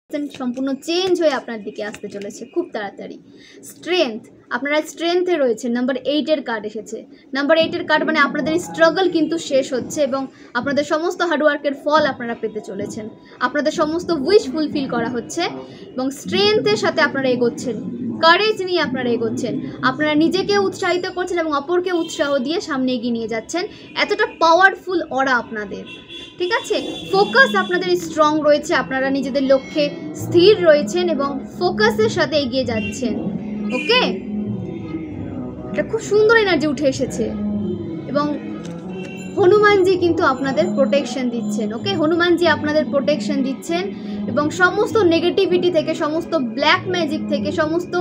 সম্পূর্ণ চেঞ্জ হয়ে আপনার দিকে আসতে চলেছে খুব তাড়াতাড়ি। স্ট্রেংথ, আপনারা স্ট্রেংথে রয়েছে, নাম্বার 8-এর কার্ড এসেছে। নাম্বার 8-এর কার্ড মানে আপনাদের স্ট্রাগল কিন্তু শেষ হচ্ছে এবং আপনাদের সমস্ত হার্ডওয়ার্কের ফল আপনারা পেতে চলেছেন। আপনাদের সমস্ত উইশ ফুলফিল করা হচ্ছে এবং স্ট্রেংথের সাথে আপনারা এগোচ্ছেন, কারেজ নিয়ে আপনারা এগোচ্ছেন, আপনারা নিজেকে উৎসাহিত করছেন এবং অপরকে উৎসাহ দিয়ে সামনে এগিয়ে নিয়ে যাচ্ছেন। এতটা পাওয়ারফুল অরা আপনাদের, ঠিক আছে? ফোকাস আপনাদের স্ট্রং রয়েছে, আপনারা নিজেদের লক্ষ্যে স্থির রয়েছেন এবং ফোকাসের সাথে এগিয়ে যাচ্ছেন। ওকে, এটা খুব সুন্দর এনার্জি উঠে এসেছে এবং হনুমানজি কিন্তু আপনাদের প্রোটেকশন দিচ্ছেন। ওকে, হনুমানজি আপনাদের প্রোটেকশন দিচ্ছেন এবং সমস্ত নেগেটিভিটি থেকে, সমস্ত ব্ল্যাক ম্যাজিক থেকে, সমস্ত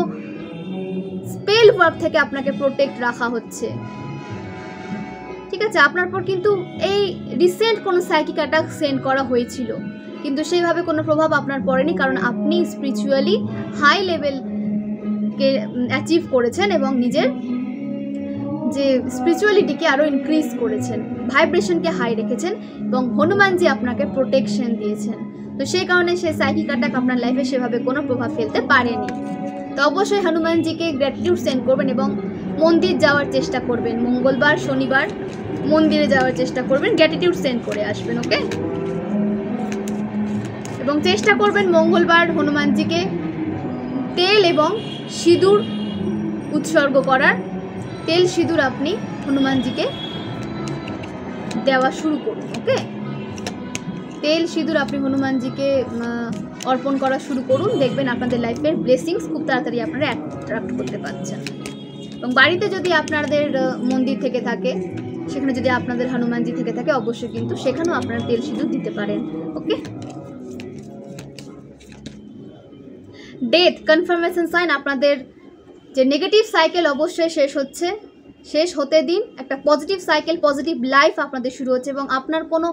স্পেল ওয়ার্ক থেকে আপনাকে প্রোটেক্ট রাখা হচ্ছে, ঠিক আছে? আপনার পর কিন্তু এই রিসেন্ট কোনো সাইকিক অ্যাটাক সেন্ড করা হয়েছিল, কিন্তু সেইভাবে কোনো প্রভাব আপনার পড়েনি, কারণ আপনি স্পিরিচুয়ালি হাই লেভেলকে অ্যাচিভ করেছেন এবং নিজের যে স্পিরিচুয়ালিটিকে আরও ইনক্রিজ করেছেন, ভাইব্রেশনকে হাই রেখেছেন এবং হনুমানজি আপনাকে প্রোটেকশন দিয়েছেন। তো সেই কারণে সেই সাইকিক অ্যাটাক আপনার লাইফে সেভাবে কোনো প্রভাব ফেলতে পারেনি। তো অবশ্যই হনুমানজিকে গ্র্যাটিটিউড সেন্ড করবেন এবং মন্দির যাওয়ার চেষ্টা করবেন, মঙ্গলবার শনিবার মন্দিরে যাওয়ার চেষ্টা করবেন, গ্র্যাটিটিউড সেন্ড করে আসবেন। ওকে, এবং চেষ্টা করবেন মঙ্গলবার হনুমানজিকে তেল এবং সিঁদুর উৎসর্গ করার। তেল সিঁদুর আপনি হনুমানজিকে দেওয়া শুরু করুন। ওকে, তেল সিঁদুর আপনি হনুমানজিকে অর্পণ করা শুরু করুন, দেখবেন আপনাদের লাইফের ব্লেসিংস খুব তাড়াতাড়ি আপনারা অ্যাট্রাক্ট করতে পারছেন। এবং বাড়িতে যদি আপনাদের মন্দির থেকে থাকে, সেখানে যদি আপনাদের হনুমানজি থেকে থাকে, অবশ্যই কিন্তু সেখানেও আপনারা তেল সিঁদুর দিতে পারেন। ওকে, ডেথ কনফার্মেশন সাইন, আপনাদের যে নেগেটিভ সাইকেল অবশ্যই শেষ হচ্ছে, শেষ হতে দিন। একটা পজিটিভ সাইকেল, পজিটিভ লাইফ আপনাদের শুরু হচ্ছে এবং আপনার কোনো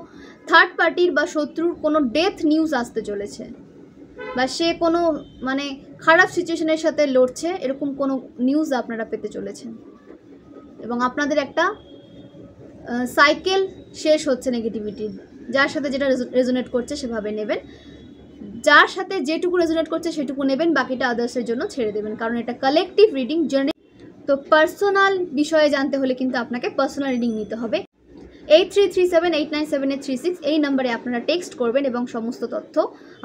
থার্ড পার্টির বা শত্রুর কোনো ডেথ নিউজ আসতে চলেছে, বা সে কোনো মানে খারাপ সিচুয়েশনের সাথে লড়ছে, এরকম কোনো নিউজ আপনারা পেতে চলেছেন এবং আপনাদের একটা সাইকেল শেষ হচ্ছে নেগেটিভিটির। যার সাথে যেটা রেজোনেট করছে সেভাবে নেবেন, যার সাথে যেটুকু রেজোনেট করছে সেটুকু নেবেন, বাকিটা আদার্সের জন্য ছেড়ে দেবেন, কারণ এটা কালেকটিভ রিডিং জার্নি। তো পার্সোনাল বিষয়ে জানতে হলে কিন্তু আপনাকে পার্সোনাল রিডিং নিতে হবে। 8337897836 এই নাম্বারে আপনারা টেক্সট করবেন এবং সমস্ত তথ্য,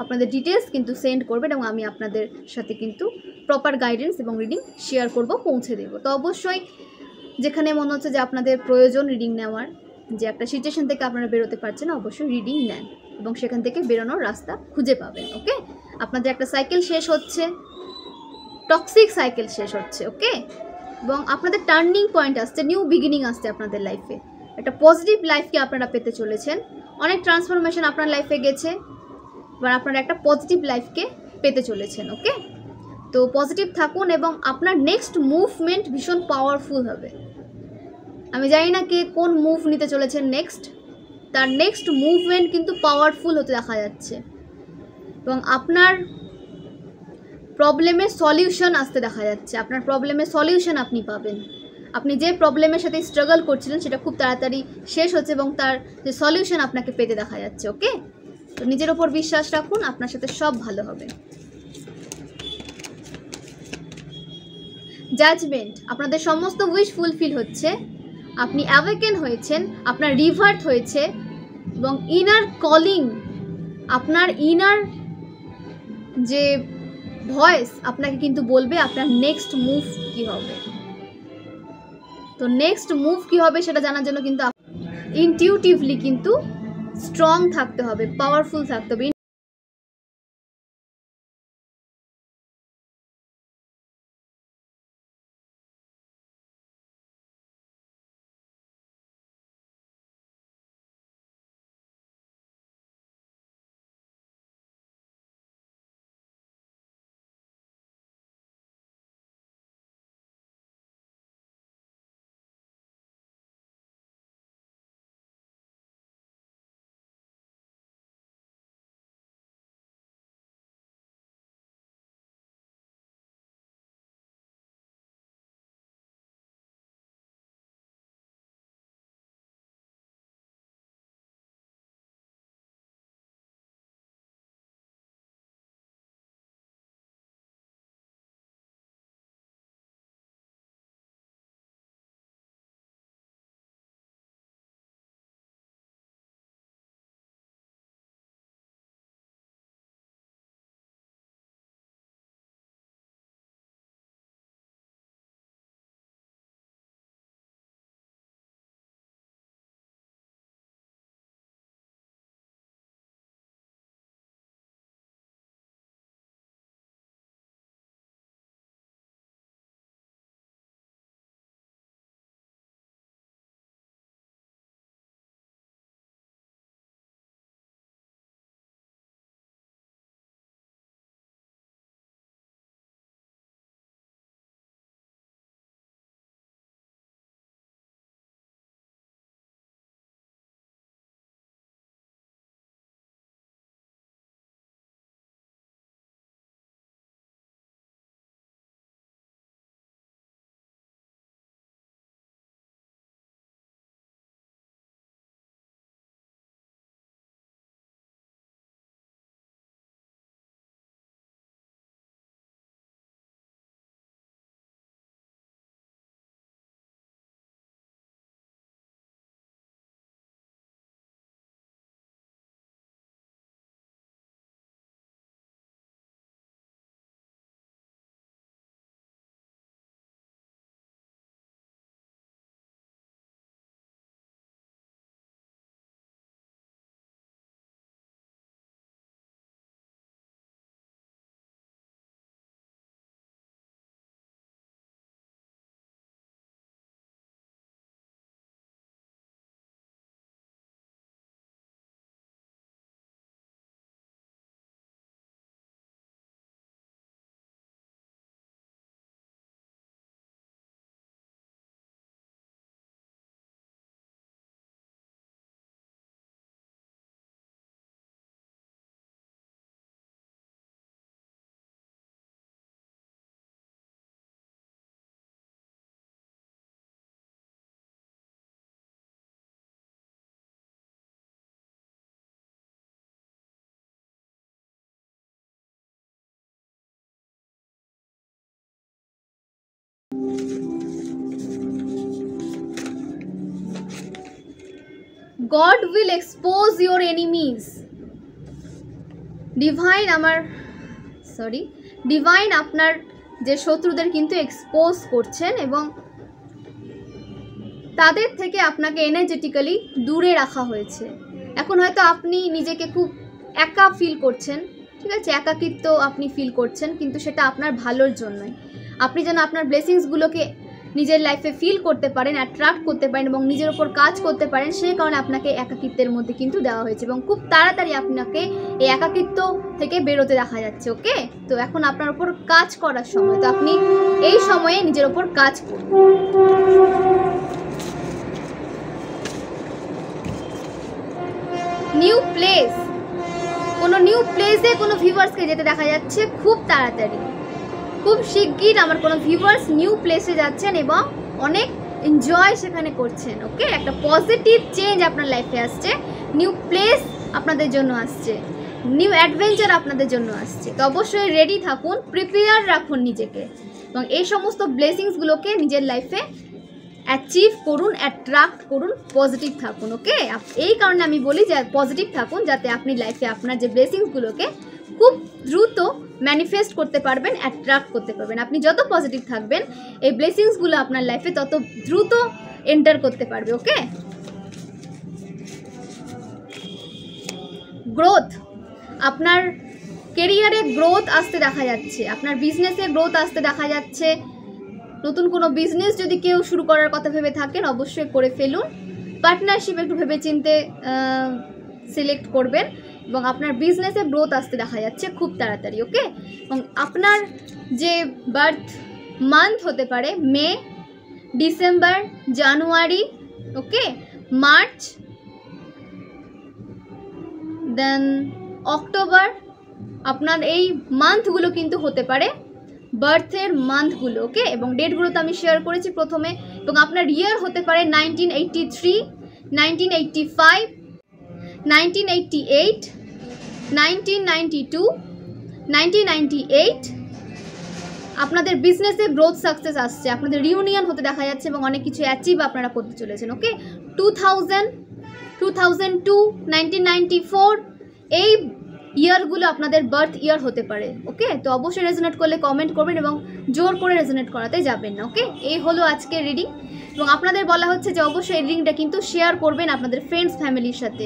আপনাদের ডিটেলস কিন্তু সেন্ড করবেন এবং আমি আপনাদের সাথে কিন্তু প্রপার গাইডেন্স এবং রিডিং শেয়ার করব, পৌঁছে দেব। তো অবশ্যই যেখানে মনে হচ্ছে যে আপনাদের প্রয়োজন রিডিং নেওয়ার, যে একটা সিচুয়েশন থেকে আপনারা বেরোতে পারছেন না, অবশ্যই রিডিং নেন এবং সেখান থেকে বেরোনোর রাস্তা খুঁজে পাবেন। ওকে, আপনাদের একটা সাইকেল শেষ হচ্ছে, টক্সিক সাইকেল শেষ হচ্ছে। ওকে, এবং আপনাদের টার্নিং পয়েন্ট আসছে, নিউ বিগিনিং আসছে আপনাদের লাইফে, একটা পজিটিভ লাইফকে আপনারা পেতে চলেছেন। অনেক ট্রান্সফরমেশন আপনার লাইফে গেছে, এবার আপনারা একটা পজিটিভ লাইফকে পেতে চলেছেন। ওকে, তো পজিটিভ থাকুন এবং আপনার নেক্সট মুভমেন্ট ভীষণ পাওয়ারফুল হবে। আমি জানি না কে কোন মুভ নিতে চলেছেন নেক্সট, তার নেক্সট মুভমেন্ট কিন্তু পাওয়ারফুল হতে দেখা যাচ্ছে এবং আপনার প্রবলেমের সলিউশন আসতে দেখা যাচ্ছে। আপনার প্রবলেমের সলিউশন আপনি পাবেন, আপনি যে প্রবলেমের সাথে স্ট্রাগল করছিলেন সেটা খুব তাড়াতাড়ি শেষ হচ্ছে এবং তার যে সলিউশন আপনাকে পেতে দেখা যাচ্ছে। ওকে, তো নিজের ওপর বিশ্বাস রাখুন, আপনার সাথে সব ভালো হবে। জাজমেন্ট, আপনাদের সমস্ত উইশ ফুলফিল হচ্ছে, আপনি অ্যাওয়েকেন হয়েছেন, আপনার রিভার্ট হয়েছে এবং ইনার কলিং, আপনার ইনার যে ভয়েস আপনাকে কিন্তু বলবে আপনার নেক্সট মুভ কী হবে। তো নেক্সট মুভ কী হবে সেটা জানার জন্য কিন্তু ইনটিউটিভলি কিন্তু স্ট্রং থাকতে হবে, পাওয়ারফুল থাকতে হবে। God will expose your enemies. Divine আপনার যে শত্রুদের কিন্তু এক্সপোজ করছেন এবং তাদের থেকে আপনাকে এনার্জেটিক্যালি দূরে রাখা হয়েছে। এখন হয়তো আপনি নিজেকে খুব একা ফিল করছেন, ঠিক আছে, একাকিত্ব আপনি ফিল করছেন, কিন্তু সেটা আপনার ভালোর জন্যই। আপনি যেন আপনার ব্লেসিংসগুলোকে নিজের লাইফে ফিল করতে পারেন, অ্যাট্রাক্ট করতে পারেন এবং নিজের ওপর কাজ করতে পারেন, সেই কারণে আপনাকে একাকিত্বের মধ্যে কিন্তু দেওয়া হয়েছে এবং খুব তাড়াতাড়ি আপনাকে এই একাকিত্ব থেকে বেরোতে দেখা যাচ্ছে। ওকে, তো এখন আপনার ওপর কাজ করার সময়, তো আপনি এই সময়ে নিজের ওপর কাজ করুন। নিউ প্লেস, কোনো নিউ প্লেসে কোনো ভিউয়ার্সকে যেতে দেখা যাচ্ছে খুব তাড়াতাড়ি, খুব শিগগির আমার কোনো ভিউয়ার্স নিউ প্লেসে যাচ্ছেন এবং অনেক এনজয় সেখানে করছেন। ওকে, একটা পজিটিভ চেঞ্জ আপনার লাইফে আসছে, নিউ প্লেস আপনাদের জন্য আসছে, নিউ অ্যাডভেঞ্চার আপনাদের জন্য আসছে। তো অবশ্যই রেডি থাকুন, প্রিপেয়ার রাখুন নিজেকে এবং এই সমস্ত ব্লেসিংসগুলোকে নিজের লাইফে অ্যাচিভ করুন, অ্যাট্রাক্ট করুন, পজিটিভ থাকুন। ওকে, এই কারণে আমি বলি যে পজিটিভ থাকুন, যাতে আপনি লাইফে আপনার যে ব্লেসিংসগুলোকে খুব দ্রুত ম্যানিফেস্ট করতে পারবেন, অ্যাট্রাক্ট করতে পারবেন। আপনি যত পজিটিভ থাকবেন এই ব্লেসিংসগুলো আপনার লাইফে তত দ্রুত এন্টার করতে পারবে। ওকে, গ্রোথ, আপনার কেরিয়ারে গ্রোথ আসতে দেখা যাচ্ছে, আপনার বিজনেসে গ্রোথ আসতে দেখা যাচ্ছে। নতুন কোনো বিজনেস যদি কেউ শুরু করার কথা ভেবে থাকেন অবশ্যই করে ফেলুন। পার্টনারশিপ একটু ভেবেচিন্তে সিলেক্ট করবেন এবং আপনার বিজনেসে গ্রোথ আসতে দেখা যাচ্ছে খুব তাড়াতাড়ি। ওকে, এবং আপনার যে বার্থ মান্থ হতে পারে মে, ডিসেম্বর, জানুয়ারি, ওকে, মার্চ, দেন অক্টোবর, আপনার এই মান্থগুলো কিন্তু হতে পারে বার্থের মান্থগুলো। ওকে, এবং ডেটগুলো তো আমি শেয়ার করেছি প্রথমে। এবং আপনার ইয়ার হতে পারে 1983, 1985, 1988, 1992, 1998। আপনাদের বিজনেসে গ্রোথ সাকসেস আসছে, আপনাদের রিউনিয়ন হতে দেখা যাচ্ছে এবং অনেক কিছু অ্যাচিভ আপনারা করতে চলেছেন। ওকে, 2000, 2002, 1994 এই ইয়ারগুলো আপনাদের বার্থ ইয়ার হতে পারে। ওকে, তো অবশ্যই রেজোনেট করলে কমেন্ট করবেন এবং জোর করে রেজোনেট করাতে যাবেন না। ওকে, এই হলো আজকের রিডিং এবং আপনাদের বলা হচ্ছে যে অবশ্যই এই রিডিংটা কিন্তু শেয়ার করবেন আপনাদের ফ্রেন্ডস ফ্যামিলির সাথে,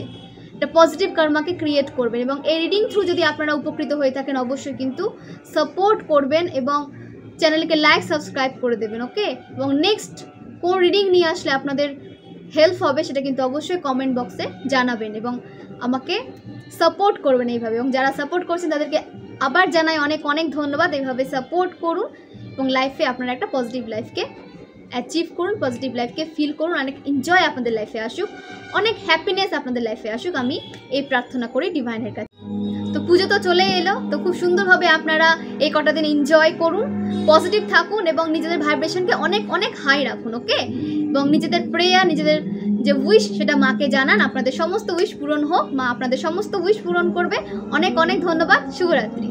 একটা পজিটিভ কর্মাকে ক্রিয়েট করবেন এবং এই রিডিং থ্রু যদি আপনারা উপকৃত হয়ে থাকেন অবশ্যই কিন্তু সাপোর্ট করবেন এবং চ্যানেলকে লাইক সাবস্ক্রাইব করে দেবেন। ওকে, এবং নেক্সট কোন রিডিং নিয়ে আসলে আপনাদের হেল্প হবে সেটা কিন্তু অবশ্যই কমেন্ট বক্সে জানাবেন এবং আমাকে সাপোর্ট করবেন এইভাবে। এবং যারা সাপোর্ট করছেন তাদেরকে আবার জানাই অনেক অনেক ধন্যবাদ। এইভাবে সাপোর্ট করুন এবং লাইফে আপনারা একটা পজিটিভ লাইফকে অ্যাচিভ করুন, পজিটিভ লাইফকে ফিল করুন, অনেক এনজয় আপনাদের লাইফে আসুক, অনেক হ্যাপিনেস আপনাদের লাইফে আসুক, আমি এই প্রার্থনা করি ডিভাইনের কাছে। তো পুজো তো চলে এলো, তো খুব সুন্দরভাবে আপনারা এই কটা দিন এনজয় করুন, পজিটিভ থাকুন এবং নিজেদের ভাইব্রেশনকে অনেক অনেক হাই রাখুন। ওকে, এবং নিজেদের প্রেয়ার, নিজেদের যে উইশ সেটা মাকে জানান, আপনাদের সমস্ত উইশ পূরণ হোক, মা আপনাদের সমস্ত উইশ পূরণ করবে। অনেক অনেক ধন্যবাদ, শুভরাত্রি।